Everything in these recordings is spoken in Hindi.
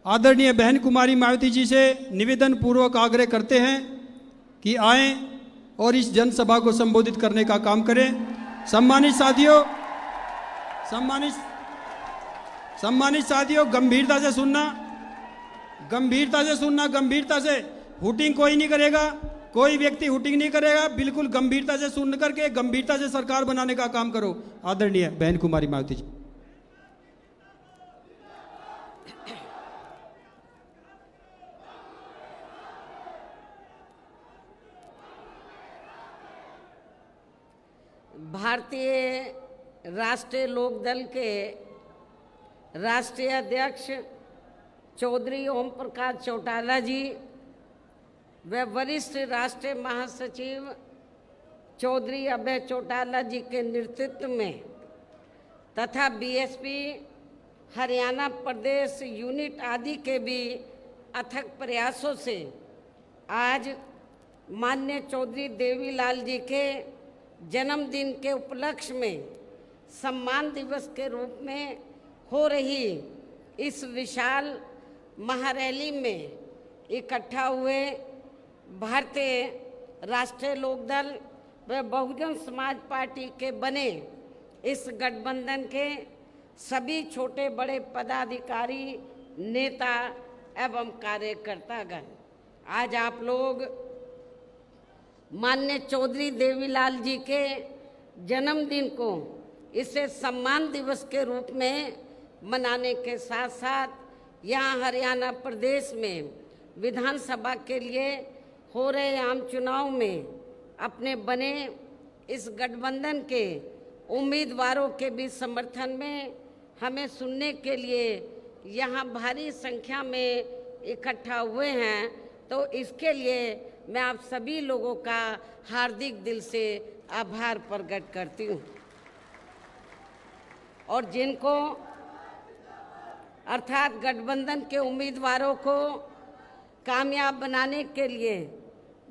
आदरणीय बहन कुमारी मायावती जी से निवेदन पूर्वक आग्रह करते हैं कि आएं और इस जनसभा को संबोधित करने का काम करें। सम्मानित साथियों, गंभीरता से सुनना, गंभीरता से। हुटिंग कोई नहीं करेगा, कोई व्यक्ति हुटिंग नहीं करेगा। बिल्कुल गंभीरता से सुन करके गंभीरता से सरकार बनाने का काम करो। आदरणीय बहन कुमारी मायावती जी। भारतीय राष्ट्रीय लोकदल के राष्ट्रीय अध्यक्ष चौधरी ओम प्रकाश चौटाला जी व वरिष्ठ राष्ट्रीय महासचिव चौधरी अभय चौटाला जी के नेतृत्व में तथा बीएसपी हरियाणा प्रदेश यूनिट आदि के भी अथक प्रयासों से आज माननीय चौधरी देवीलाल जी के जन्मदिन के उपलक्ष्य में सम्मान दिवस के रूप में हो रही इस विशाल महारैली में इकट्ठा हुए भारतीय राष्ट्रीय लोकदल व बहुजन समाज पार्टी के बने इस गठबंधन के सभी छोटे बड़े पदाधिकारी, नेता एवं कार्यकर्तागण, आज आप लोग माननीय चौधरी देवीलाल जी के जन्मदिन को इसे सम्मान दिवस के रूप में मनाने के साथ साथ यहाँ हरियाणा प्रदेश में विधानसभा के लिए हो रहे आम चुनाव में अपने बने इस गठबंधन के उम्मीदवारों के भी समर्थन में हमें सुनने के लिए यहाँ भारी संख्या में इकट्ठा हुए हैं। तो इसके लिए मैं आप सभी लोगों का हार्दिक दिल से आभार प्रकट करती हूँ और जिनको अर्थात गठबंधन के उम्मीदवारों को कामयाब बनाने के लिए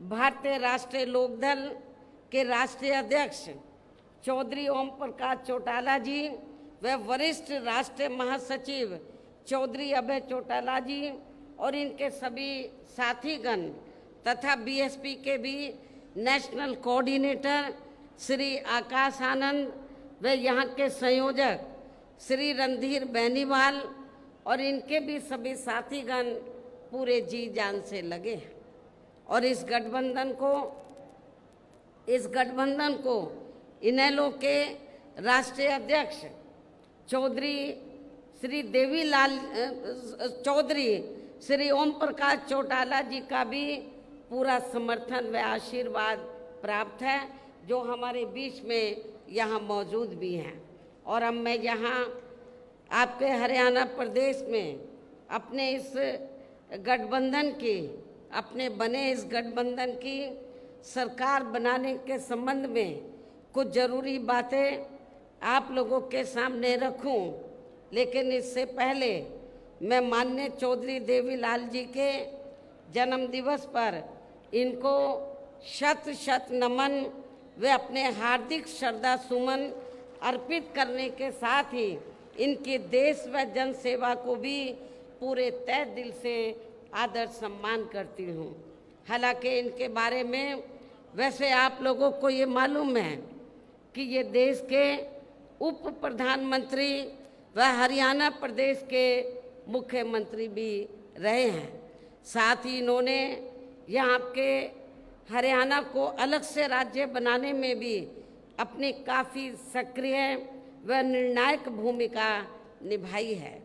भारतीय राष्ट्रीय लोकदल के राष्ट्रीय अध्यक्ष चौधरी ओम प्रकाश चौटाला जी व वरिष्ठ राष्ट्रीय महासचिव चौधरी अभय चौटाला जी और इनके सभी साथीगण तथा बीएसपी के भी नेशनल कोऑर्डिनेटर श्री आकाश आनंद व यहाँ के संयोजक श्री रणधीर बेनीवाल और इनके भी सभी साथीगण पूरे जी जान से लगे और इस गठबंधन को इनेलो के राष्ट्रीय अध्यक्ष चौधरी श्री ओम प्रकाश चौटाला जी का भी पूरा समर्थन व आशीर्वाद प्राप्त है, जो हमारे बीच में यहाँ मौजूद भी हैं। और अब मैं यहाँ आपके हरियाणा प्रदेश में अपने इस गठबंधन की, अपने बने इस गठबंधन की सरकार बनाने के संबंध में कुछ ज़रूरी बातें आप लोगों के सामने रखूं। लेकिन इससे पहले मैं माननीय चौधरी देवीलाल जी के जन्म दिवस पर इनको शत शत नमन व अपने हार्दिक श्रद्धा सुमन अर्पित करने के साथ ही इनकी देश व जन सेवा को भी पूरे तहे दिल से आदर सम्मान करती हूँ। हालांकि इनके बारे में वैसे आप लोगों को ये मालूम है कि ये देश के उप प्रधानमंत्री व हरियाणा प्रदेश के मुख्यमंत्री भी रहे हैं। साथ ही इन्होंने यहाँ के हरियाणा को अलग से राज्य बनाने में भी अपनी काफ़ी सक्रिय व निर्णायक भूमिका निभाई है।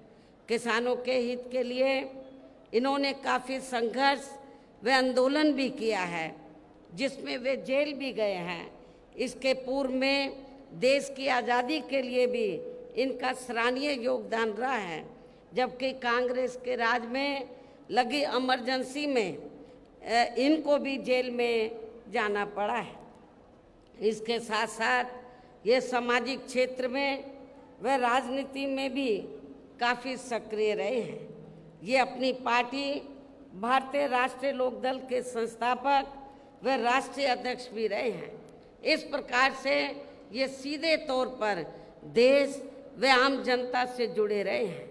किसानों के हित के लिए इन्होंने काफ़ी संघर्ष व आंदोलन भी किया है, जिसमें वे जेल भी गए हैं। इसके पूर्व में देश की आज़ादी के लिए भी इनका सराहनीय योगदान रहा है, जबकि कांग्रेस के राज में लगी इमरजेंसी में इनको भी जेल में जाना पड़ा है। इसके साथ साथ ये सामाजिक क्षेत्र में व राजनीति में भी काफ़ी सक्रिय रहे हैं। ये अपनी पार्टी भारतीय राष्ट्रीय लोकदल के संस्थापक व राष्ट्रीय अध्यक्ष भी रहे हैं। इस प्रकार से ये सीधे तौर पर देश व आम जनता से जुड़े रहे हैं।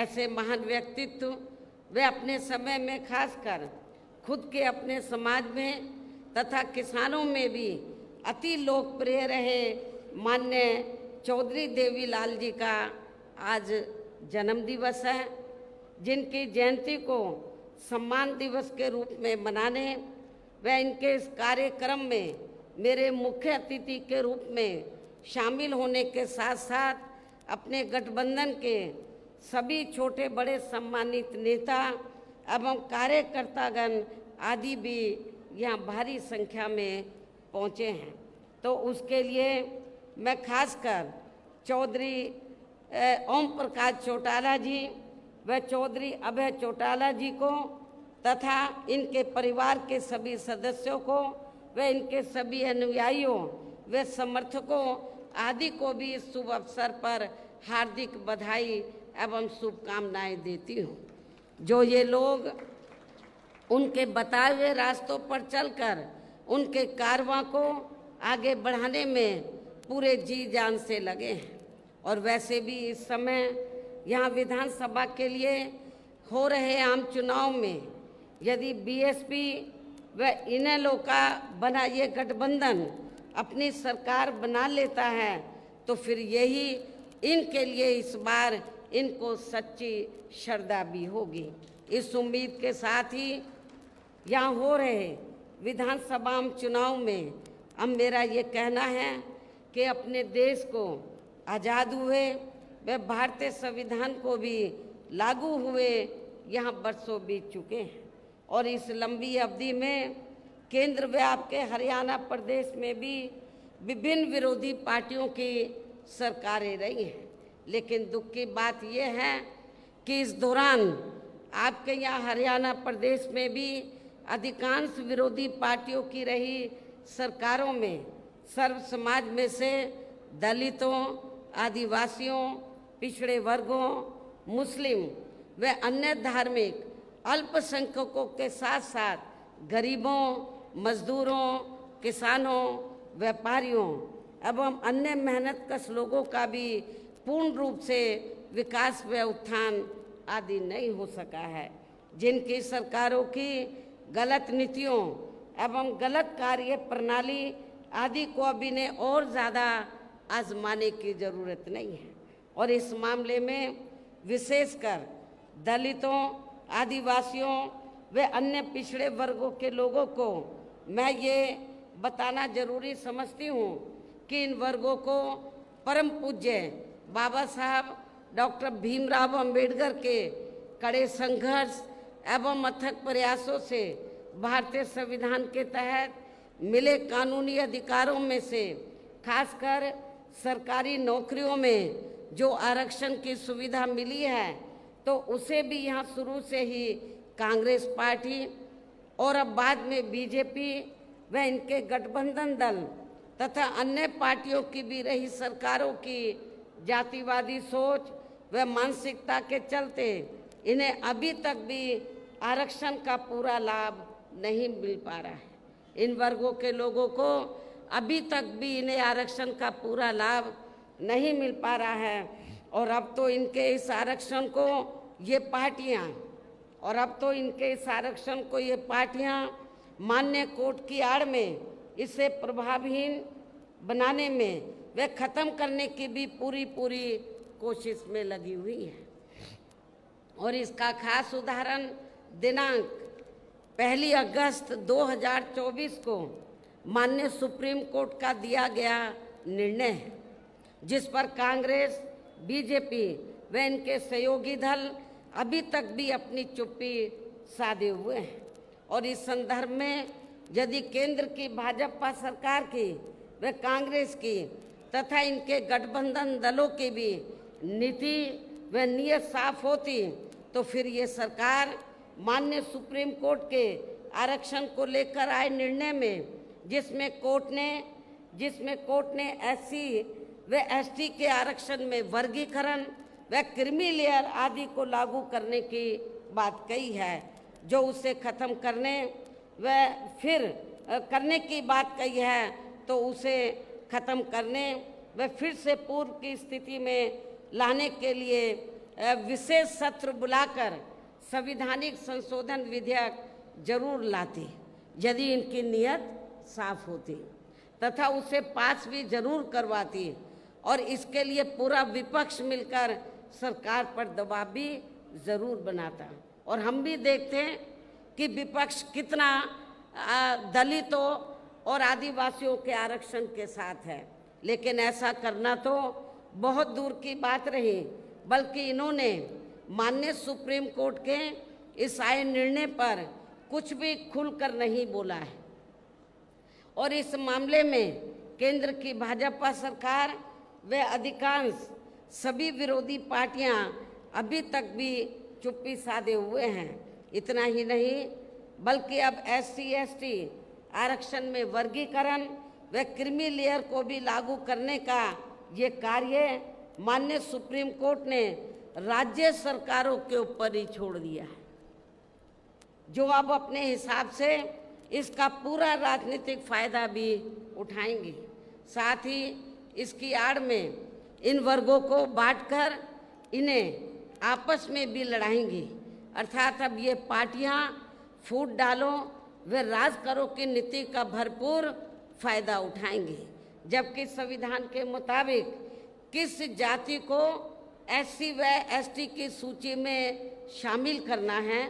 ऐसे महान व्यक्तित्व वे अपने समय में खासकर खुद के अपने समाज में तथा किसानों में भी अति लोकप्रिय रहे माननीय चौधरी देवीलाल जी का आज जन्म दिवस है, जिनकी जयंती को सम्मान दिवस के रूप में मनाने व इनके इस कार्यक्रम में मेरे मुख्य अतिथि के रूप में शामिल होने के साथ साथ अपने गठबंधन के सभी छोटे बड़े सम्मानित नेता एवं कार्यकर्तागण आदि भी यहाँ भारी संख्या में पहुँचे हैं। तो उसके लिए मैं खासकर चौधरी ओम प्रकाश चौटाला जी व चौधरी अभय चौटाला जी को तथा इनके परिवार के सभी सदस्यों को व इनके सभी अनुयायियों व समर्थकों आदि को भी इस शुभ अवसर पर हार्दिक बधाई एवं शुभकामनाएं देती हूँ। जो ये लोग उनके बताए हुए रास्तों पर चलकर उनके कारवां को आगे बढ़ाने में पूरे जी जान से लगे हैं। और वैसे भी इस समय यहाँ विधानसभा के लिए हो रहे आम चुनाव में यदि बीएसपी व इनेलो का बना ये गठबंधन अपनी सरकार बना लेता है तो फिर यही इनके लिए इस बार इनको सच्ची श्रद्धा भी होगी। इस उम्मीद के साथ ही यहाँ हो रहे विधानसभा चुनाव में अब मेरा ये कहना है कि अपने देश को आज़ाद हुए व भारतीय संविधान को भी लागू हुए यहाँ बरसों बीत चुके हैं और इस लंबी अवधि में केंद्र व आपके हरियाणा प्रदेश में भी विभिन्न विरोधी पार्टियों की सरकारें रही हैं। लेकिन दुख की बात यह है कि इस दौरान आपके यहाँ हरियाणा प्रदेश में भी अधिकांश विरोधी पार्टियों की रही सरकारों में सर्व समाज में से दलितों, आदिवासियों, पिछड़े वर्गों, मुस्लिम व अन्य धार्मिक अल्पसंख्यकों के साथ साथ गरीबों, मजदूरों, किसानों, व्यापारियों एवं अन्य मेहनतकश लोगों का भी पूर्ण रूप से विकास व उत्थान आदि नहीं हो सका है। जिनकी सरकारों की गलत नीतियों एवं गलत कार्य प्रणाली आदि को अब इन्हें और ज़्यादा आजमाने की ज़रूरत नहीं है। और इस मामले में विशेषकर दलितों, आदिवासियों व अन्य पिछड़े वर्गों के लोगों को मैं ये बताना जरूरी समझती हूँ कि इन वर्गों को परम पूज्य बाबा साहब डॉक्टर भीमराव अंबेडकर के कड़े संघर्ष एवं अथक प्रयासों से भारतीय संविधान के तहत मिले कानूनी अधिकारों में से खासकर सरकारी नौकरियों में जो आरक्षण की सुविधा मिली है तो उसे भी यहाँ शुरू से ही कांग्रेस पार्टी और अब बाद में बीजेपी व इनके गठबंधन दल तथा अन्य पार्टियों की भी रही सरकारों की जातिवादी सोच व मानसिकता के चलते इन्हें अभी तक भी आरक्षण का पूरा लाभ नहीं मिल पा रहा है। इन वर्गों के लोगों को अभी तक भी इन्हें आरक्षण का पूरा लाभ नहीं मिल पा रहा है और अब तो इनके इस आरक्षण को ये पार्टियां मान्य कोर्ट की आड़ में इसे प्रभावहीन बनाने में वे खत्म करने की भी पूरी कोशिश में लगी हुई है। और इसका खास उदाहरण दिनांक 1 अगस्त 2024 को माननीय सुप्रीम कोर्ट का दिया गया निर्णय है, जिस पर कांग्रेस, बीजेपी व इनके सहयोगी दल अभी तक भी अपनी चुप्पी साधे हुए हैं। और इस संदर्भ में यदि केंद्र की भाजपा सरकार की व कांग्रेस की तथा इनके गठबंधन दलों की भी नीति व नियत साफ होती तो फिर ये सरकार माननीय सुप्रीम कोर्ट के आरक्षण को लेकर आए निर्णय में जिसमें कोर्ट ने एससी व एसटी के आरक्षण में वर्गीकरण व क्रीमी लेयर आदि को लागू करने की बात कही है, जो उसे खत्म करने व फिर करने की बात कही है तो उसे खत्म करने व फिर से पूर्व की स्थिति में लाने के लिए विशेष सत्र बुलाकर संवैधानिक संशोधन विधेयक जरूर लाती यदि इनकी नीयत साफ होती, तथा उसे पास भी जरूर करवाती, और इसके लिए पूरा विपक्ष मिलकर सरकार पर दबाव भी जरूर बनाता। और हम भी देखते हैं कि विपक्ष कितना दलितों और आदिवासियों के आरक्षण के साथ है, लेकिन ऐसा करना तो बहुत दूर की बात रही, बल्कि इन्होंने माननीय सुप्रीम कोर्ट के इस आए निर्णय पर कुछ भी खुलकर नहीं बोला है। और इस मामले में केंद्र की भाजपा सरकार व अधिकांश सभी विरोधी पार्टियां अभी तक भी चुप्पी साधे हुए हैं। इतना ही नहीं, बल्कि अब SC/ST आरक्षण में वर्गीकरण व क्रीमी लेयर को भी लागू करने का ये कार्य माननीय सुप्रीम कोर्ट ने राज्य सरकारों के ऊपर ही छोड़ दिया है, जो अब अपने हिसाब से इसका पूरा राजनीतिक फायदा भी उठाएंगे। साथ ही इसकी आड़ में इन वर्गों को बांटकर इन्हें आपस में भी लड़ाएंगी। अर्थात अब ये पार्टियां फूट डालो व राज करो की नीति का भरपूर फायदा उठाएंगे, जबकि संविधान के मुताबिक किस जाति को SC व ST की सूची में शामिल करना है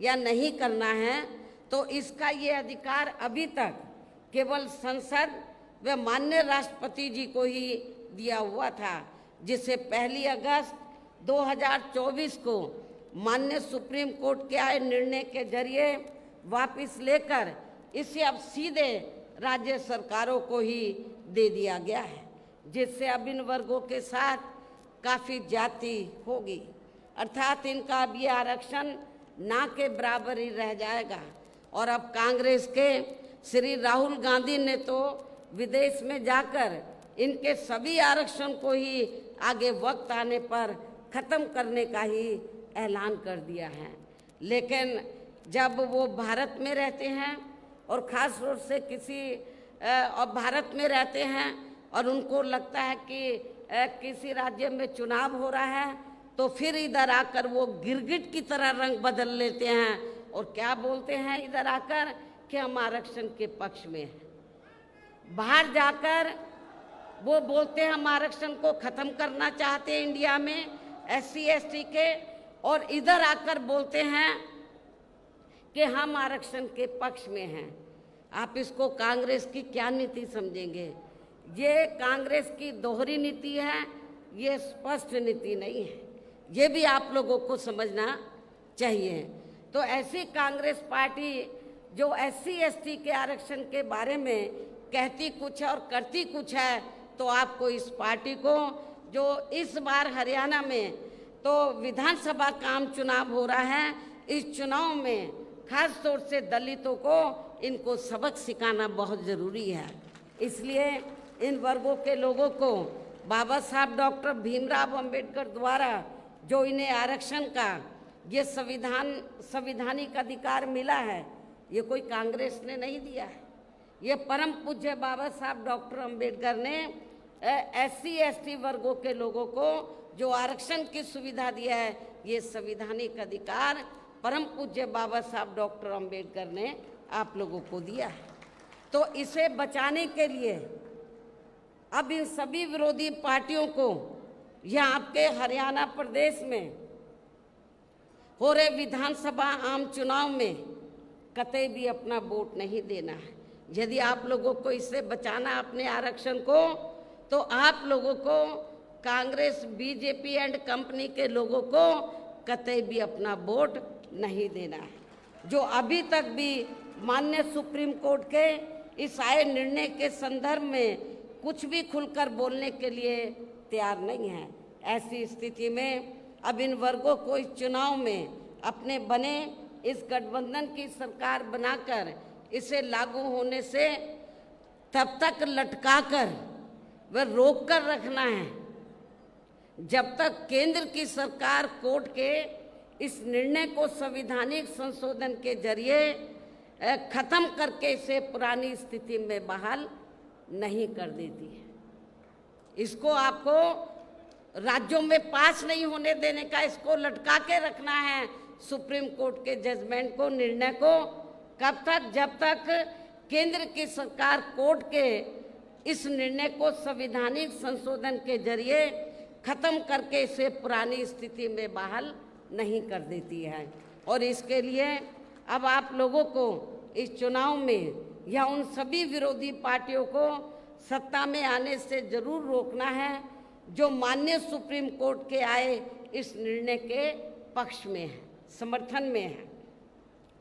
या नहीं करना है, तो इसका ये अधिकार अभी तक केवल संसद व माननीय राष्ट्रपति जी को ही दिया हुआ था, जिसे 1 अगस्त 2024 को माननीय सुप्रीम कोर्ट के आए निर्णय के जरिए वापस लेकर इसे अब सीधे राज्य सरकारों को ही दे दिया गया है, जिससे अब इन वर्गों के साथ काफ़ी ज्यादती होगी। अर्थात इनका अब ये आरक्षण ना के बराबर ही रह जाएगा। और अब कांग्रेस के श्री राहुल गांधी ने तो विदेश में जाकर इनके सभी आरक्षण को ही आगे वक्त आने पर ख़त्म करने का ही ऐलान कर दिया है। लेकिन जब वो भारत में रहते हैं और ख़ास तौर से भारत में रहते हैं और उनको लगता है कि किसी राज्य में चुनाव हो रहा है, तो फिर इधर आकर वो गिरगिट की तरह रंग बदल लेते हैं और क्या बोलते हैं इधर आकर कि हम आरक्षण के पक्ष में हैं। बाहर जाकर वो बोलते हैं हम आरक्षण को ख़त्म करना चाहते हैं इंडिया में SC/ST के, और इधर आकर बोलते हैं कि हम आरक्षण के पक्ष में हैं। आप इसको कांग्रेस की क्या नीति समझेंगे? ये कांग्रेस की दोहरी नीति है, ये स्पष्ट नीति नहीं है। ये भी आप लोगों को समझना चाहिए। तो ऐसी कांग्रेस पार्टी जो SC/ST के आरक्षण के बारे में कहती कुछ है और करती कुछ है, तो आपको इस पार्टी को, जो इस बार हरियाणा में तो विधानसभा का आम चुनाव हो रहा है, इस चुनाव में खास तौर से दलितों को इनको सबक सिखाना बहुत ज़रूरी है। इसलिए इन वर्गों के लोगों को बाबा साहब डॉक्टर भीमराव अंबेडकर द्वारा जो इन्हें आरक्षण का ये संवैधानिक अधिकार मिला है, ये कोई कांग्रेस ने नहीं दिया है। ये परम पूज्य बाबा साहब डॉक्टर अंबेडकर ने SC/ST वर्गों के लोगों को जो आरक्षण की सुविधा दिया है, ये संवैधानिक अधिकार परम पूज्य बाबा साहब डॉक्टर अंबेडकर ने आप लोगों को दिया है। तो इसे बचाने के लिए अब इन सभी विरोधी पार्टियों को यह आपके हरियाणा प्रदेश में हो रहे विधानसभा आम चुनाव में कतई भी अपना वोट नहीं देना है। यदि आप लोगों को इससे बचाना अपने आरक्षण को, तो आप लोगों को कांग्रेस BJP एंड कंपनी के लोगों को कतई भी अपना वोट नहीं देना है, जो अभी तक भी माननीय सुप्रीम कोर्ट के इस आए निर्णय के संदर्भ में कुछ भी खुलकर बोलने के लिए तैयार नहीं है। ऐसी स्थिति में अब इन वर्गों को इस चुनाव में अपने बने इस गठबंधन की सरकार बनाकर इसे लागू होने से तब तक लटकाकर व रोक कर रखना है जब तक केंद्र की सरकार कोर्ट के इस निर्णय को संवैधानिक संशोधन के जरिए खत्म करके इसे पुरानी स्थिति में बहाल नहीं कर देती है। इसको आपको राज्यों में पास नहीं होने देने का, इसको लटका के रखना है सुप्रीम कोर्ट के जजमेंट को, निर्णय को। कब तक? जब तक केंद्र की सरकार कोर्ट के इस निर्णय को संवैधानिक संशोधन के जरिए खत्म करके इसे पुरानी स्थिति में बहाल नहीं कर देती है। और इसके लिए अब आप लोगों को इस चुनाव में या उन सभी विरोधी पार्टियों को सत्ता में आने से जरूर रोकना है जो माननीय सुप्रीम कोर्ट के आए इस निर्णय के पक्ष में है, समर्थन में है।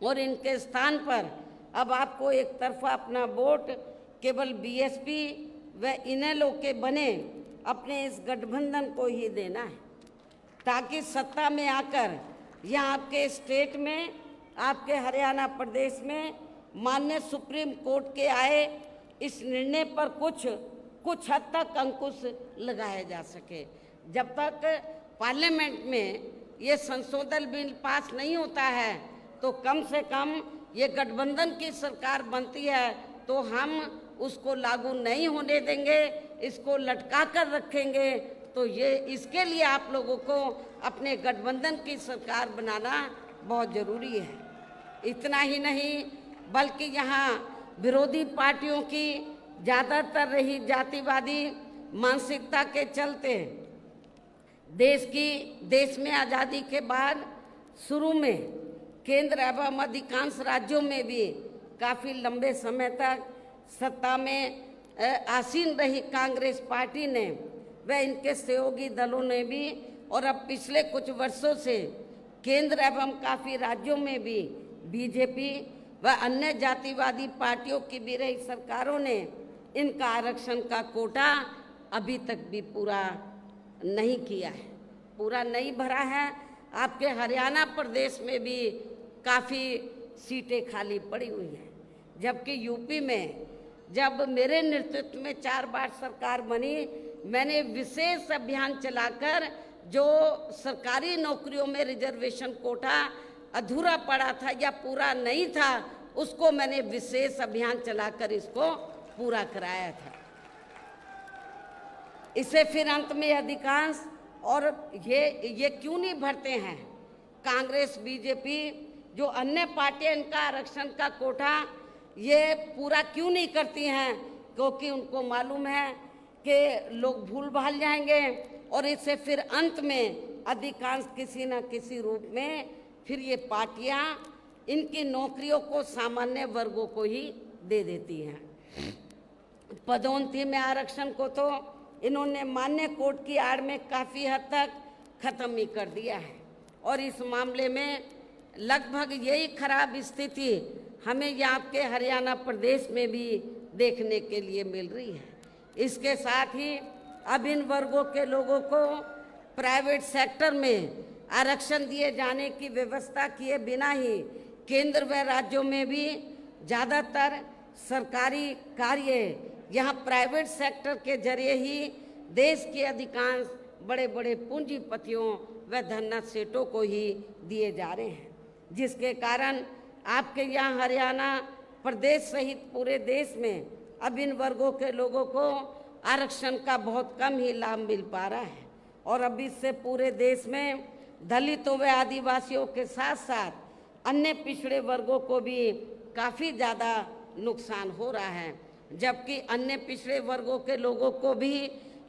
और इनके स्थान पर अब आपको एक तरफा अपना वोट केवल बीएसपी व इनेलो के बने अपने इस गठबंधन को ही देना है, ताकि सत्ता में आकर या आपके स्टेट में, आपके हरियाणा प्रदेश में माननीय सुप्रीम कोर्ट के आए इस निर्णय पर कुछ हद तक अंकुश लगाया जा सके। जब तक पार्लियामेंट में ये संशोधन बिल पास नहीं होता है तो कम से कम ये गठबंधन की सरकार बनती है तो हम उसको लागू नहीं होने देंगे, इसको लटका कर रखेंगे। तो ये इसके लिए आप लोगों को अपने गठबंधन की सरकार बनाना बहुत ज़रूरी है। इतना ही नहीं बल्कि यहाँ विरोधी पार्टियों की ज़्यादातर रही जातिवादी मानसिकता के चलते देश में आज़ादी के बाद शुरू में केंद्र एवं अधिकांश राज्यों में भी काफ़ी लंबे समय तक सत्ता में आसीन रही कांग्रेस पार्टी ने व इनके सहयोगी दलों ने भी, और अब पिछले कुछ वर्षों से केंद्र एवं काफ़ी राज्यों में भी बीजेपी व अन्य जातिवादी पार्टियों की भी रही सरकारों ने इनका आरक्षण का कोटा अभी तक भी पूरा नहीं किया है, पूरा नहीं भरा है। आपके हरियाणा प्रदेश में भी काफ़ी सीटें खाली पड़ी हुई हैं, जबकि यूपी में जब मेरे नेतृत्व में 4 बार सरकार बनी, मैंने विशेष अभियान चलाकर जो सरकारी नौकरियों में रिजर्वेशन कोटा अधूरा पड़ा था या पूरा नहीं था, उसको मैंने विशेष अभियान चलाकर इसको पूरा कराया था। इसे फिर अंत में अधिकांश, और ये क्यों नहीं भरते हैं कांग्रेस बीजेपी जो अन्य पार्टियां इनका आरक्षण का कोटा ये पूरा क्यों नहीं करती हैं? क्योंकि उनको मालूम है कि लोग भूल भाल जाएंगे और इससे फिर अंत में अधिकांश किसी न किसी रूप में फिर ये पार्टियां इनकी नौकरियों को सामान्य वर्गों को ही दे देती हैं। पदोन्नति में आरक्षण को तो इन्होंने मान्य कोर्ट की आड़ में काफ़ी हद तक ख़त्म ही कर दिया है, और इस मामले में लगभग यही खराब स्थिति हमें यहाँ के हरियाणा प्रदेश में भी देखने के लिए मिल रही है। इसके साथ ही अब इन वर्गों के लोगों को प्राइवेट सेक्टर में आरक्षण दिए जाने की व्यवस्था किए बिना ही केंद्र व राज्यों में भी ज़्यादातर सरकारी कार्य यहाँ प्राइवेट सेक्टर के जरिए ही देश के अधिकांश बड़े बड़े पूंजीपतियों व धन्ना सेठों को ही दिए जा रहे हैं, जिसके कारण आपके यहाँ हरियाणा प्रदेश सहित पूरे देश में अब इन वर्गों के लोगों को आरक्षण का बहुत कम ही लाभ मिल पा रहा है। और अब इससे पूरे देश में दलितों व आदिवासियों के साथ साथ अन्य पिछड़े वर्गों को भी काफ़ी ज़्यादा नुकसान हो रहा है, जबकि अन्य पिछड़े वर्गों के लोगों को भी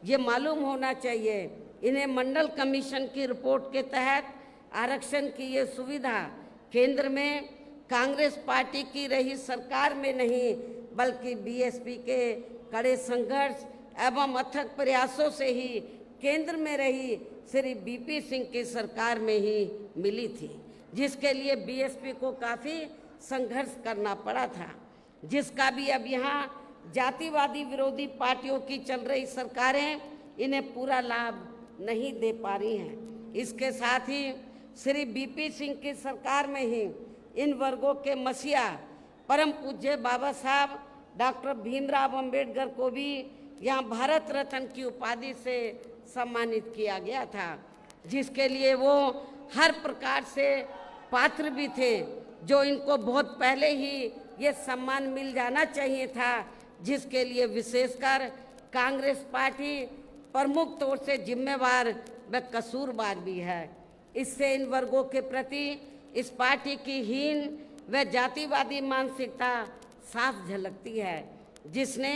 ये मालूम होना चाहिए इन्हें मंडल कमीशन की रिपोर्ट के तहत आरक्षण की ये सुविधा केंद्र में कांग्रेस पार्टी की रही सरकार में नहीं बल्कि बीएसपी के कड़े संघर्ष एवं अथक प्रयासों से ही केंद्र में रही श्री बीपी सिंह की सरकार में ही मिली थी, जिसके लिए बीएसपी को काफ़ी संघर्ष करना पड़ा था, जिसका भी अब यहाँ जातिवादी विरोधी पार्टियों की चल रही सरकारें इन्हें पूरा लाभ नहीं दे पा रही हैं। इसके साथ ही श्री बीपी सिंह की सरकार में ही इन वर्गों के मसीहा परम पूज्य बाबा साहब डॉक्टर भीमराव अंबेडकर को भी यहाँ भारत रत्न की उपाधि से सम्मानित किया गया था, जिसके लिए वो हर प्रकार से पात्र भी थे, जो इनको बहुत पहले ही ये सम्मान मिल जाना चाहिए था, जिसके लिए विशेषकर कांग्रेस पार्टी प्रमुख तौर से जिम्मेवार व कसूरवार भी है। इससे इन वर्गों के प्रति इस पार्टी की हीन व जातिवादी मानसिकता साफ झलकती है, जिसने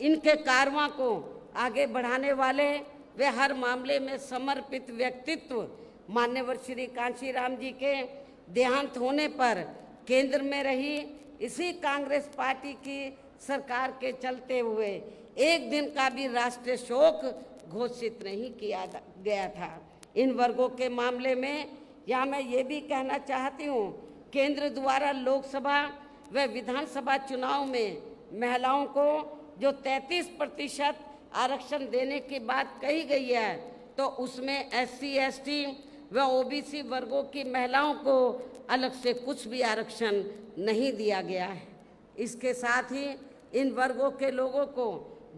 इनके कारवां को आगे बढ़ाने वाले वे हर मामले में समर्पित व्यक्तित्व मान्यवर श्री कांशीराम जी के देहांत होने पर केंद्र में रही इसी कांग्रेस पार्टी की सरकार के चलते हुए एक दिन का भी राष्ट्रीय शोक घोषित नहीं किया गया था। इन वर्गों के मामले में यहाँ मैं ये भी कहना चाहती हूँ, केंद्र द्वारा लोकसभा व विधानसभा चुनाव में महिलाओं को जो 33% आरक्षण देने की बात कही गई है, तो उसमें SC ST व OBC वर्गों की महिलाओं को अलग से कुछ भी आरक्षण नहीं दिया गया है। इसके साथ ही इन वर्गों के लोगों को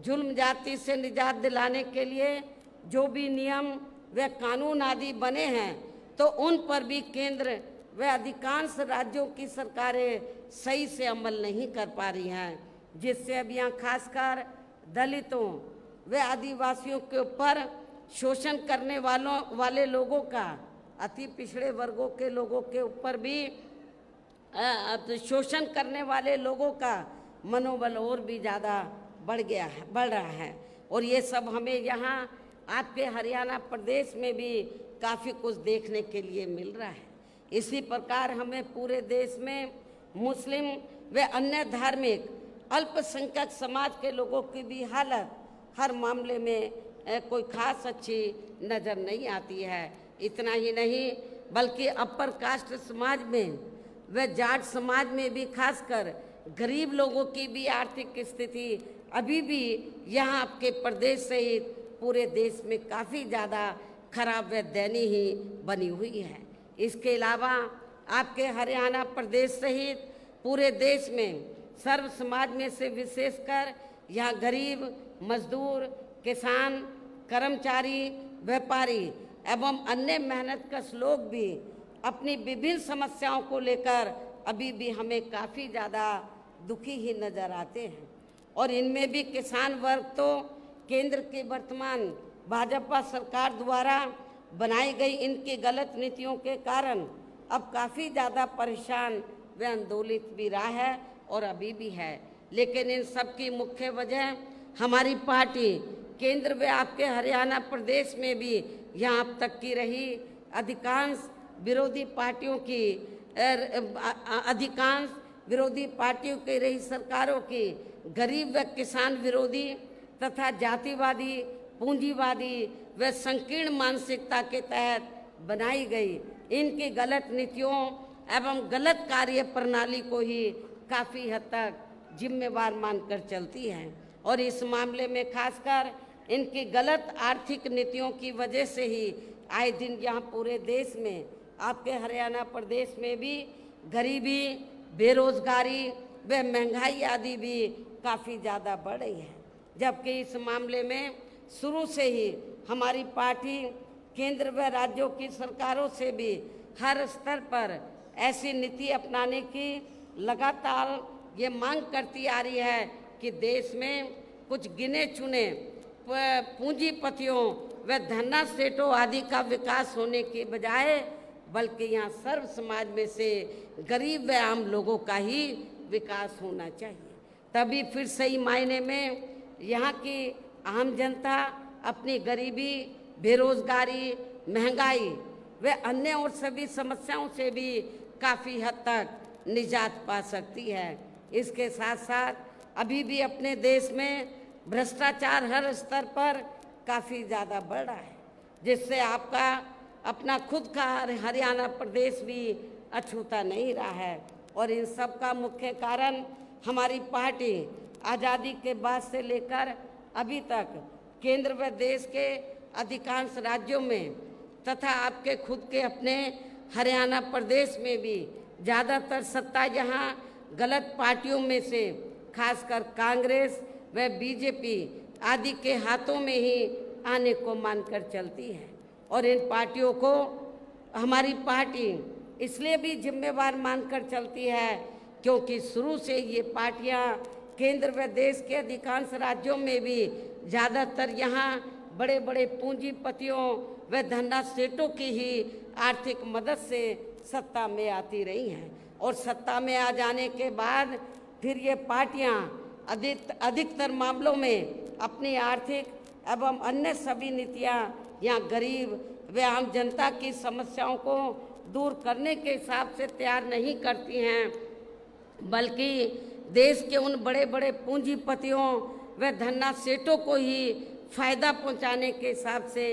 जुल्म जाति से निजात दिलाने के लिए जो भी नियम व कानून आदि बने हैं, तो उन पर भी केंद्र व अधिकांश राज्यों की सरकारें सही से अमल नहीं कर पा रही हैं, जिससे अब यहाँ खासकर दलितों व आदिवासियों के ऊपर शोषण करने वाले लोगों का, अति पिछड़े वर्गों के लोगों के ऊपर भी शोषण करने वाले लोगों का मनोबल और भी ज़्यादा बढ़ रहा है। और ये सब हमें यहाँ आपके हरियाणा प्रदेश में भी काफ़ी कुछ देखने के लिए मिल रहा है। इसी प्रकार हमें पूरे देश में मुस्लिम व अन्य धार्मिक अल्पसंख्यक समाज के लोगों की भी हालत हर मामले में कोई खास अच्छी नज़र नहीं आती है। इतना ही नहीं बल्कि अपर कास्ट समाज में व जाट समाज में भी खासकर गरीब लोगों की भी आर्थिक स्थिति अभी भी यहाँ आपके प्रदेश सहित पूरे देश में काफ़ी ज़्यादा खराब व दयनीय बनी हुई है। इसके अलावा आपके हरियाणा प्रदेश सहित पूरे देश में सर्व समाज में से विशेषकर यहाँ गरीब, मजदूर, किसान, कर्मचारी, व्यापारी एवं अन्य मेहनतकश लोग भी अपनी विभिन्न समस्याओं को लेकर अभी भी हमें काफ़ी ज़्यादा दुखी ही नज़र आते हैं। और इनमें भी किसान वर्ग तो केंद्र की वर्तमान भाजपा सरकार द्वारा बनाई गई इनकी गलत नीतियों के कारण अब काफ़ी ज़्यादा परेशान व आंदोलित भी रहा है और अभी भी है। लेकिन इन सब की मुख्य वजह हमारी पार्टी केंद्र व आपके हरियाणा प्रदेश में भी यहाँ अब तक की रही अधिकांश विरोधी पार्टियों की रही सरकारों की गरीब व किसान विरोधी तथा जातिवादी, पूंजीवादी व संकीर्ण मानसिकता के तहत बनाई गई इनकी गलत नीतियों एवं गलत कार्य प्रणाली को ही काफ़ी हद तक जिम्मेवार मानकर चलती है। और इस मामले में खासकर इनकी गलत आर्थिक नीतियों की वजह से ही आए दिन यहाँ पूरे देश में आपके हरियाणा प्रदेश में भी गरीबी, बेरोजगारी व महंगाई आदि भी काफ़ी ज़्यादा बढ़ रही है। जबकि इस मामले में शुरू से ही हमारी पार्टी केंद्र व राज्यों की सरकारों से भी हर स्तर पर ऐसी नीति अपनाने की लगातार ये मांग करती आ रही है कि देश में कुछ गिने चुने पूंजीपतियों व धन्ना सेठों आदि का विकास होने के बजाय बल्कि यहाँ सर्व समाज में से गरीब व आम लोगों का ही विकास होना चाहिए। तभी फिर सही मायने में यहाँ की आम जनता अपनी गरीबी, बेरोजगारी, महंगाई व अन्य और सभी समस्याओं से भी काफ़ी हद तक निजात पा सकती है। इसके साथ साथ अभी भी अपने देश में भ्रष्टाचार हर स्तर पर काफ़ी ज़्यादा बढ़ रहा है, जिससे आपका अपना खुद का हरियाणा प्रदेश भी अछूता नहीं रहा है। और इन सब का मुख्य कारण हमारी पार्टी आज़ादी के बाद से लेकर अभी तक केंद्र व देश के अधिकांश राज्यों में तथा आपके खुद के अपने हरियाणा प्रदेश में भी ज़्यादातर सत्ता यहाँ गलत पार्टियों में से खासकर कांग्रेस व बीजेपी आदि के हाथों में ही आने को मानकर चलती है। और इन पार्टियों को हमारी पार्टी इसलिए भी जिम्मेवार मानकर चलती है क्योंकि शुरू से ये पार्टियां केंद्र व देश के अधिकांश राज्यों में भी ज़्यादातर यहाँ बड़े बड़े पूंजीपतियों व धन्ना सेठों की ही आर्थिक मदद से सत्ता में आती रही हैं और सत्ता में आ जाने के बाद फिर ये पार्टियां अधिकतर मामलों में अपनी आर्थिक एवं अन्य सभी नीतियां यहाँ गरीब व आम जनता की समस्याओं को दूर करने के हिसाब से तैयार नहीं करती हैं, बल्कि देश के उन बड़े बड़े पूंजीपतियों व धन्ना सेठों को ही फायदा पहुंचाने के हिसाब से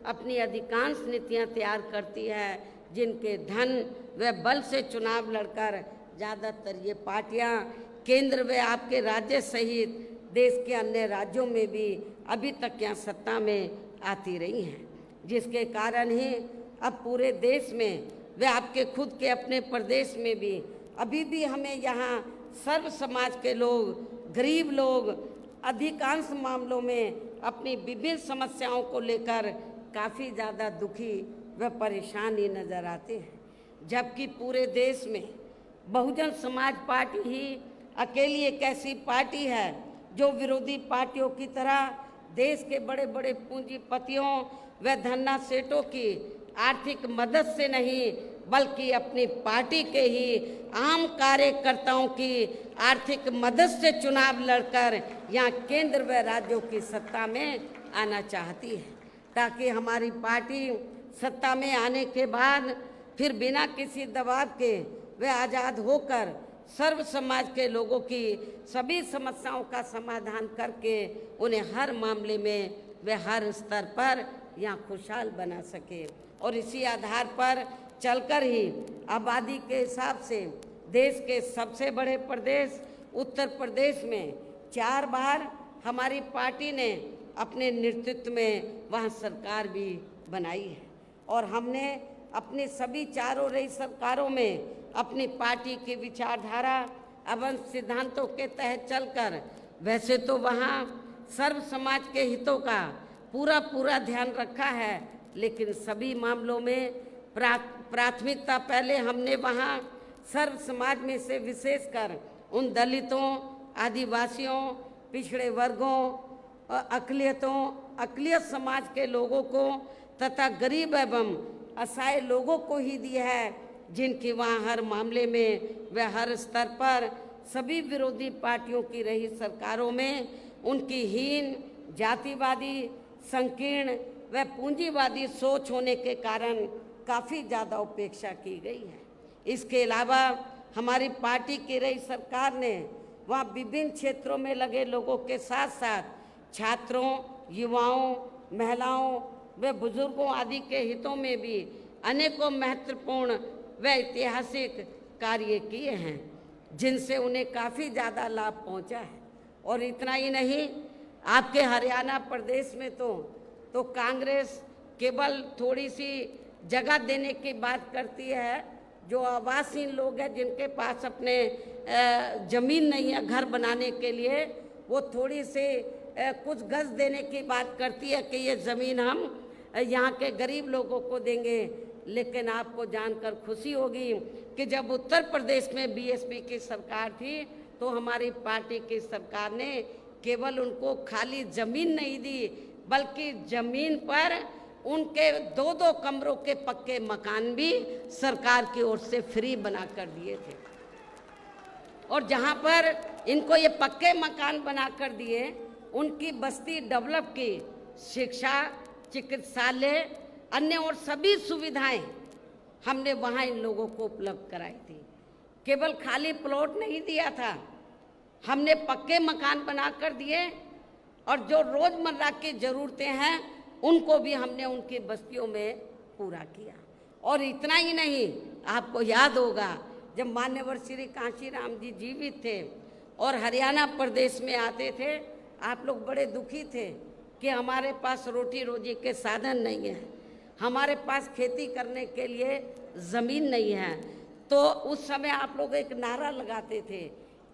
अपनी अधिकांश नीतियां तैयार करती है, जिनके धन व बल से चुनाव लड़कर ज़्यादातर ये पार्टियां केंद्र व आपके राज्य सहित देश के अन्य राज्यों में भी अभी तक यहाँ सत्ता में आती रही हैं, जिसके कारण ही अब पूरे देश में व आपके खुद के अपने प्रदेश में भी अभी भी हमें यहाँ सर्व समाज के लोग, गरीब लोग अधिकांश मामलों में अपनी विभिन्न समस्याओं को लेकर काफ़ी ज़्यादा दुखी व परेशान ही नज़र आते हैं, जबकि पूरे देश में बहुजन समाज पार्टी ही अकेली एक ऐसी पार्टी है जो विरोधी पार्टियों की तरह देश के बड़े बड़े पूंजीपतियों व धन्ना सेठों की आर्थिक मदद से नहीं, बल्कि अपनी पार्टी के ही आम कार्यकर्ताओं की आर्थिक मदद से चुनाव लड़कर यहाँ केंद्र व राज्यों की सत्ता में आना चाहती है, ताकि हमारी पार्टी सत्ता में आने के बाद फिर बिना किसी दबाव के वे आज़ाद होकर सर्व समाज के लोगों की सभी समस्याओं का समाधान करके उन्हें हर मामले में वे हर स्तर पर यहाँ खुशहाल बना सके। और इसी आधार पर चलकर ही आबादी के हिसाब से देश के सबसे बड़े प्रदेश उत्तर प्रदेश में 4 बार हमारी पार्टी ने अपने नेतृत्व में वहाँ सरकार भी बनाई है, और हमने अपनी सभी चारों रही सरकारों में अपनी पार्टी की विचारधारा एवं सिद्धांतों के तहत चलकर वैसे तो वहाँ सर्व समाज के हितों का पूरा ध्यान रखा है, लेकिन सभी मामलों में प्राथमिकता पहले हमने वहाँ सर्व समाज में से विशेषकर उन दलितों, आदिवासियों, पिछड़े वर्गों, अक़लियत समाज के लोगों को तथा गरीब एवं असहाय लोगों को ही दी है, जिनकी वहाँ हर मामले में व हर स्तर पर सभी विरोधी पार्टियों की रही सरकारों में उनकी हीन, जातिवादी, संकीर्ण व पूंजीवादी सोच होने के कारण काफ़ी ज़्यादा उपेक्षा की गई है। इसके अलावा हमारी पार्टी की रही सरकार ने वहाँ विभिन्न क्षेत्रों में लगे लोगों के साथ साथ छात्रों, युवाओं, महिलाओं व बुजुर्गों आदि के हितों में भी अनेकों महत्वपूर्ण व ऐतिहासिक कार्य किए हैं, जिनसे उन्हें काफ़ी ज़्यादा लाभ पहुंचा है। और इतना ही नहीं, आपके हरियाणा प्रदेश में तो कांग्रेस केवल थोड़ी सी जगह देने की बात करती है, जो आवासहीन लोग हैं जिनके पास अपने ज़मीन नहीं है घर बनाने के लिए, वो थोड़ी सी कुछ गज देने की बात करती है कि ये ज़मीन हम यहाँ के गरीब लोगों को देंगे। लेकिन आपको जानकर खुशी होगी कि जब उत्तर प्रदेश में बीएसपी की सरकार थी तो हमारी पार्टी की सरकार ने केवल उनको खाली ज़मीन नहीं दी, बल्कि ज़मीन पर उनके 2-2 कमरों के पक्के मकान भी सरकार की ओर से फ्री बना कर दिए थे। और जहाँ पर इनको ये पक्के मकान बना कर दिए, उनकी बस्ती डेवलप की, शिक्षा, चिकित्सालय, अन्य और सभी सुविधाएं हमने वहाँ इन लोगों को उपलब्ध कराई थी। केवल खाली प्लॉट नहीं दिया था, हमने पक्के मकान बना कर दिए, और जो रोज़मर्रा की ज़रूरतें हैं उनको भी हमने उनकी बस्तियों में पूरा किया। और इतना ही नहीं, आपको याद होगा जब मान्यवर श्री कांशीराम जी जीवित थे और हरियाणा प्रदेश में आते थे, आप लोग बड़े दुखी थे कि हमारे पास रोटी रोजी के साधन नहीं है, हमारे पास खेती करने के लिए ज़मीन नहीं है। तो उस समय आप लोग एक नारा लगाते थे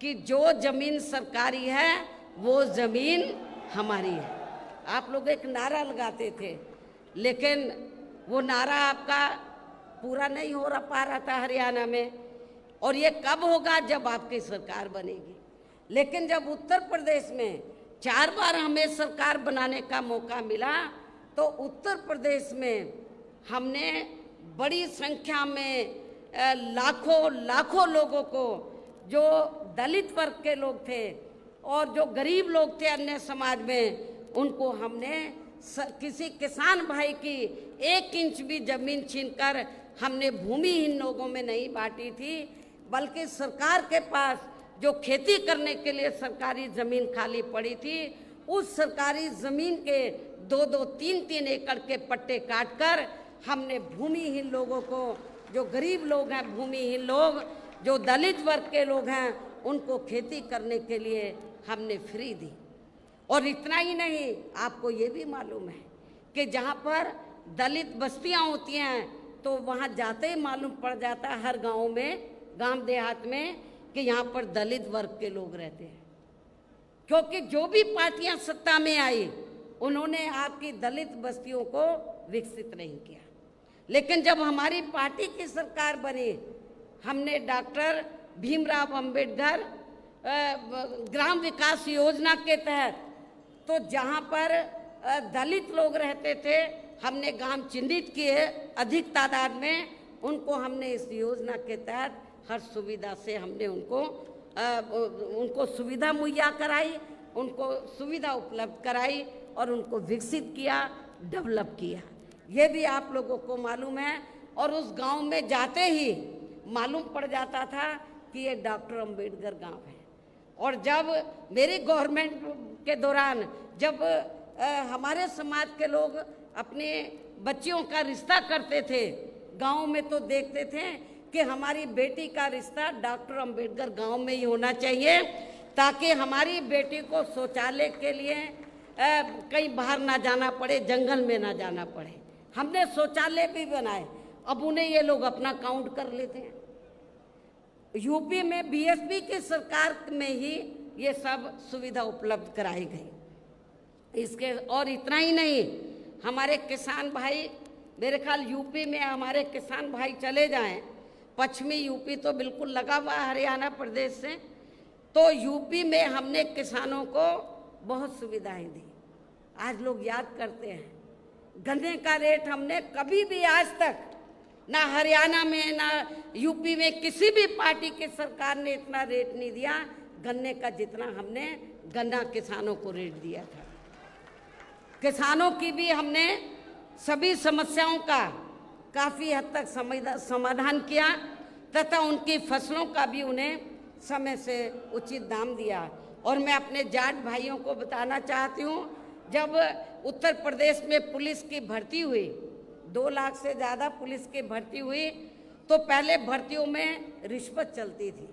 कि जो ज़मीन सरकारी है वो ज़मीन हमारी है। आप लोग एक नारा लगाते थे, लेकिन वो नारा आपका पूरा नहीं हो पा रहा था हरियाणा में। और ये कब होगा? जब आपकी सरकार बनेगी। लेकिन जब उत्तर प्रदेश में 4 बार हमें सरकार बनाने का मौका मिला, तो उत्तर प्रदेश में हमने बड़ी संख्या में लाखों लाखों लोगों को, जो दलित वर्ग के लोग थे और जो गरीब लोग थे अन्य समाज में, उनको हमने किसी किसान भाई की 1 इंच भी जमीन छीनकर हमने भूमिहीन लोगों में नहीं बांटी थी, बल्कि सरकार के पास जो खेती करने के लिए सरकारी ज़मीन खाली पड़ी थी, उस सरकारी ज़मीन के 2-2, 3-3 एकड़ के पट्टे काटकर हमने भूमिहीन लोगों को, जो गरीब लोग हैं, भूमिहीन लोग, जो दलित वर्ग के लोग हैं, उनको खेती करने के लिए हमने फ्री दी। और इतना ही नहीं, आपको ये भी मालूम है कि जहाँ पर दलित बस्तियाँ होती हैं तो वहाँ जाते ही मालूम पड़ जाता है हर गांव में, गांव देहात में, कि यहाँ पर दलित वर्ग के लोग रहते हैं। क्योंकि जो भी पार्टियां सत्ता में आई, उन्होंने आपकी दलित बस्तियों को विकसित नहीं किया। लेकिन जब हमारी पार्टी की सरकार बनी, हमने डॉक्टर भीमराव अंबेडकर ग्राम विकास योजना के तहत, तो जहाँ पर दलित लोग रहते थे, हमने गांव चिन्हित किए अधिक तादाद में, उनको हमने इस योजना के तहत हर सुविधा से हमने उनको सुविधा मुहैया कराई, उनको सुविधा उपलब्ध कराई और उनको विकसित किया, डेवलप किया। ये भी आप लोगों को मालूम है। और उस गांव में जाते ही मालूम पड़ जाता था कि ये डॉक्टर अंबेडकर गांव है। और जब मेरी गवर्नमेंट के दौरान, जब हमारे समाज के लोग अपने बच्चियों का रिश्ता करते थे गांव में, तो देखते थे कि हमारी बेटी का रिश्ता डॉक्टर अंबेडकर गांव में ही होना चाहिए, ताकि हमारी बेटी को शौचालय के लिए कहीं बाहर ना जाना पड़े, जंगल में ना जाना पड़े। हमने शौचालय भी बनाए। अब उन्हें ये लोग अपना काउंट कर लेते हैं। यूपी में बीएसपी की सरकार में ही ये सब सुविधा उपलब्ध कराई गई। इसके और इतना ही नहीं, हमारे किसान भाई, मेरे ख्याल यूपी में हमारे किसान भाई चले जाएं, पश्चिमी यूपी तो बिल्कुल लगा हुआ है हरियाणा प्रदेश से, तो यूपी में हमने किसानों को बहुत सुविधाएं दी। आज लोग याद करते हैं, गन्ने का रेट हमने कभी भी आज तक ना हरियाणा में ना यूपी में किसी भी पार्टी की सरकार ने इतना रेट नहीं दिया गन्ने का, जितना हमने गन्ना किसानों को रेट दिया था। किसानों की भी हमने सभी समस्याओं का काफ़ी हद तक समाधान किया तथा उनकी फसलों का भी उन्हें समय से उचित दाम दिया। और मैं अपने जाट भाइयों को बताना चाहती हूँ, जब उत्तर प्रदेश में पुलिस की भर्ती हुई, 2 लाख से ज़्यादा पुलिस की भर्ती हुई, तो पहले भर्तियों में रिश्वत चलती थी।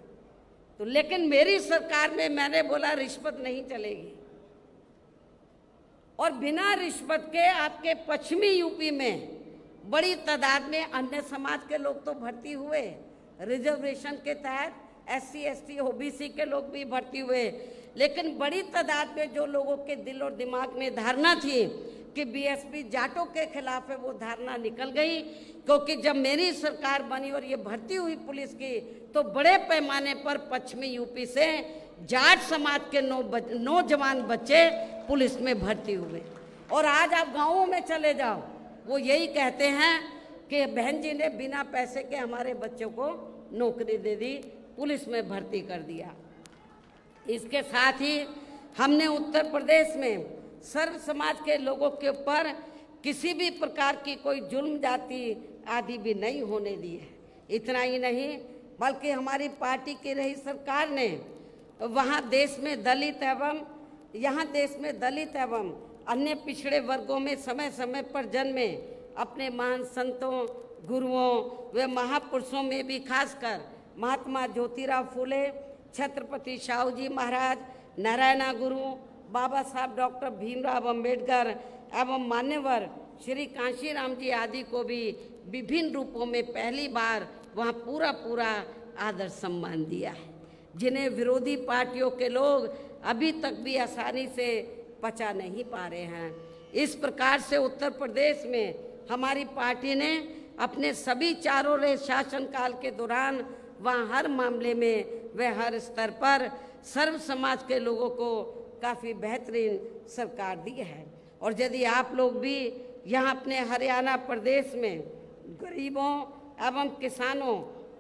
तो लेकिन मेरी सरकार में मैंने बोला रिश्वत नहीं चलेगी, और बिना रिश्वत के आपके पश्चिमी यूपी में बड़ी तादाद में अन्य समाज के लोग तो भर्ती हुए, रिजर्वेशन के तहत SC ST OBC के लोग भी भर्ती हुए। लेकिन बड़ी तादाद में जो लोगों के दिल और दिमाग में धारणा थी कि बीएसपी जाटों के खिलाफ है, वो धारणा निकल गई। क्योंकि जब मेरी सरकार बनी और ये भर्ती हुई पुलिस की, तो बड़े पैमाने पर पश्चिमी यूपी से जाट समाज के नौजवान बच्चे पुलिस में भर्ती हुए। और आज आप गाँवों में चले जाओ, वो यही कहते हैं कि बहन जी ने बिना पैसे के हमारे बच्चों को नौकरी दे दी, पुलिस में भर्ती कर दिया। इसके साथ ही हमने उत्तर प्रदेश में सर्व समाज के लोगों के ऊपर किसी भी प्रकार की कोई जुल्म जाति आदि भी नहीं होने दी है। इतना ही नहीं, बल्कि हमारी पार्टी की रही सरकार ने वहाँ देश में दलित एवं अन्य पिछड़े वर्गों में समय समय पर जन्मे अपने महान संतों, गुरुओं व महापुरुषों में भी खासकर महात्मा ज्योतिराव फूले, छत्रपति शाहू जी महाराज, नारायणा गुरु, बाबा साहब डॉक्टर भीमराव अंबेडकर एवं मान्यवर श्री कांशीराम जी आदि को भी विभिन्न रूपों में पहली बार वहाँ पूरा आदर सम्मान दिया है, जिन्हें विरोधी पार्टियों के लोग अभी तक भी आसानी से पचा नहीं पा रहे हैं। इस प्रकार से उत्तर प्रदेश में हमारी पार्टी ने अपने सभी 4 रहे शासनकाल के दौरान वहाँ हर मामले में व हर स्तर पर सर्व समाज के लोगों को काफ़ी बेहतरीन सरकार दी है। और यदि आप लोग भी यहाँ अपने हरियाणा प्रदेश में गरीबों एवं किसानों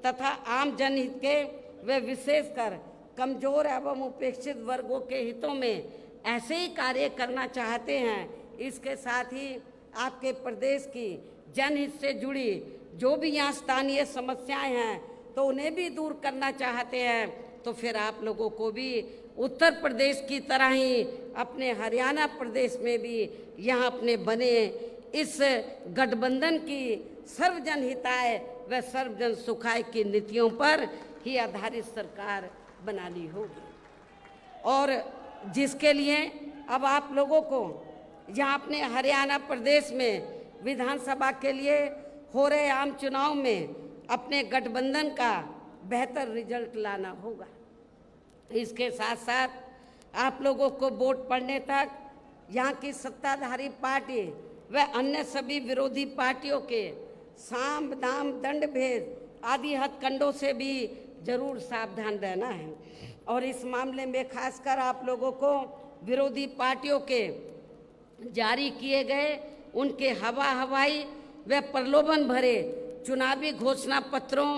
तथा आम जनहित के व विशेषकर कमजोर एवं उपेक्षित वर्गों के हितों में ऐसे ही कार्य करना चाहते हैं। इसके साथ ही आपके प्रदेश की जनहित से जुड़ी जो भी यहाँ स्थानीय समस्याएं हैं तो उन्हें भी दूर करना चाहते हैं। तो फिर आप लोगों को भी उत्तर प्रदेश की तरह ही अपने हरियाणा प्रदेश में भी यहाँ अपने बने इस गठबंधन की सर्वजन हिताय व सर्वजन सुखाय की नीतियों पर ही आधारित सरकार बनानी होगी, और जिसके लिए अब आप लोगों को यहाँ अपने हरियाणा प्रदेश में विधानसभा के लिए हो रहे आम चुनाव में अपने गठबंधन का बेहतर रिजल्ट लाना होगा। इसके साथ साथ आप लोगों को वोट पड़ने तक यहाँ की सत्ताधारी पार्टी व अन्य सभी विरोधी पार्टियों के साम दाम दंड भेद आदि हथकंडों से भी जरूर सावधान रहना है। और इस मामले में खासकर आप लोगों को विरोधी पार्टियों के जारी किए गए उनके हवाई व प्रलोभन भरे चुनावी घोषणा पत्रों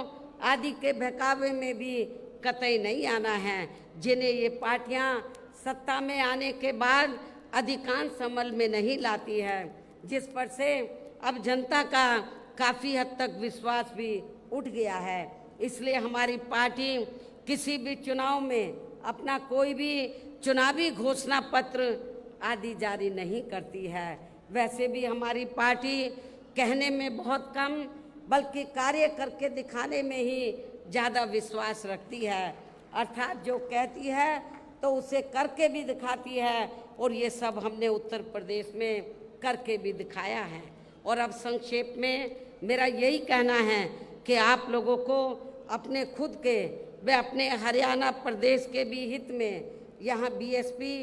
आदि के बहकावे में भी कतई नहीं आना है, जिन्हें ये पार्टियां सत्ता में आने के बाद अधिकांश अमल में नहीं लाती है, जिस पर से अब जनता का काफ़ी हद तक विश्वास भी उठ गया है। इसलिए हमारी पार्टी किसी भी चुनाव में अपना कोई भी चुनावी घोषणा पत्र आदि जारी नहीं करती है। वैसे भी हमारी पार्टी कहने में बहुत कम बल्कि कार्य करके दिखाने में ही ज़्यादा विश्वास रखती है, अर्थात जो कहती है तो उसे करके भी दिखाती है, और ये सब हमने उत्तर प्रदेश में करके भी दिखाया है। और अब संक्षेप में मेरा यही कहना है कि आप लोगों को अपने खुद के व अपने हरियाणा प्रदेश के भी हित में यहाँ बीएसपी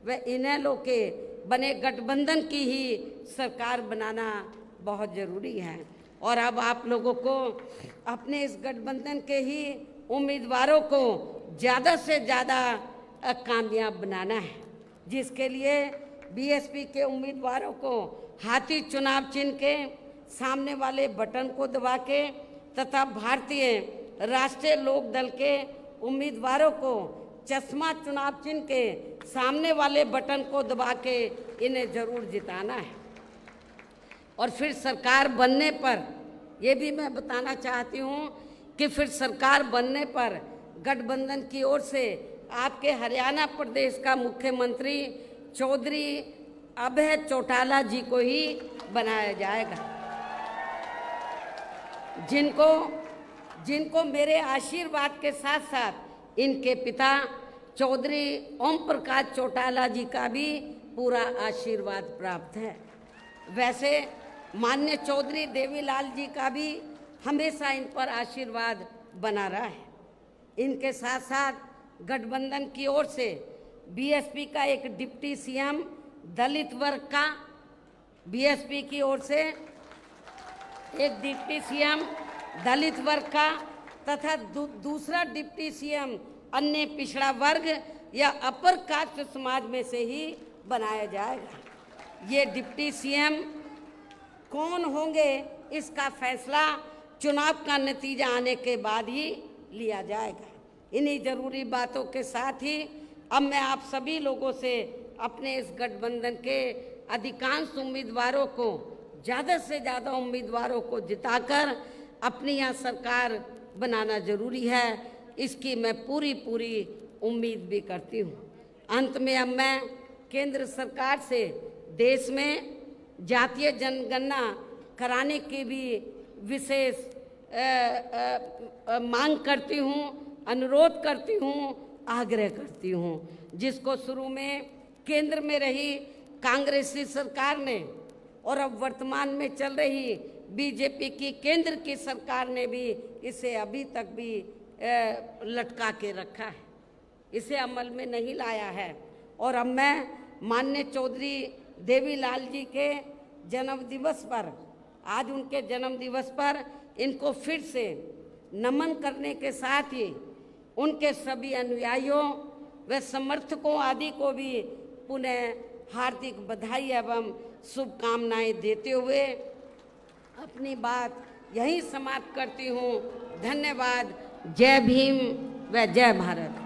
व इनेलो के बने गठबंधन की ही सरकार बनाना बहुत ज़रूरी है। और अब आप लोगों को अपने इस गठबंधन के ही उम्मीदवारों को ज़्यादा से ज़्यादा कामयाब बनाना है, जिसके लिए बीएसपी के उम्मीदवारों को हाथी चुनाव चिन्ह के सामने वाले बटन को दबा के तथा भारतीय राष्ट्रीय लोक दल के उम्मीदवारों को चश्मा चुनाव चिन्ह के सामने वाले बटन को दबा के इन्हें जरूर जिताना है। और फिर सरकार बनने पर ये भी मैं बताना चाहती हूँ कि फिर सरकार बनने पर गठबंधन की ओर से आपके हरियाणा प्रदेश का मुख्यमंत्री चौधरी अभय चौटाला जी को ही बनाया जाएगा, जिनको मेरे आशीर्वाद के साथ साथ इनके पिता चौधरी ओम प्रकाश चौटाला जी का भी पूरा आशीर्वाद प्राप्त है। वैसे माननीय चौधरी देवीलाल जी का भी हमेशा इन पर आशीर्वाद बना रहा है। इनके साथ साथ गठबंधन की ओर से बीएसपी का एक डिप्टी सीएम दलित वर्ग का, बीएसपी की ओर से एक डिप्टी सीएम दलित वर्ग का तथा दूसरा डिप्टी सीएम अन्य पिछड़ा वर्ग या अपर कास्ट समाज में से ही बनाया जाएगा। ये डिप्टी सीएम कौन होंगे इसका फैसला चुनाव का नतीजा आने के बाद ही लिया जाएगा। इन्हीं जरूरी बातों के साथ ही अब मैं आप सभी लोगों से अपने इस गठबंधन के अधिकांश उम्मीदवारों को ज़्यादा से ज़्यादा उम्मीदवारों को जिताकर अपनी यहाँ सरकार बनाना जरूरी है, इसकी मैं पूरी उम्मीद भी करती हूँ। अंत में अब मैं केंद्र सरकार से देश में जातीय जनगणना कराने की भी विशेष मांग करती हूँ, अनुरोध करती हूँ, आग्रह करती हूँ, जिसको शुरू में केंद्र में रही कांग्रेसी सरकार ने और अब वर्तमान में चल रही बीजेपी की केंद्र की सरकार ने भी इसे अभी तक भी लटका के रखा है, इसे अमल में नहीं लाया है। और अब मैं माननीय चौधरी देवीलाल जी के जन्मदिवस पर, आज उनके जन्मदिवस पर इनको फिर से नमन करने के साथ ही उनके सभी अनुयायियों व समर्थकों आदि को भी पुनः हार्दिक बधाई एवं शुभकामनाएं देते हुए अपनी बात यहीं समाप्त करती हूँ। धन्यवाद। जय भीम व जय भारत।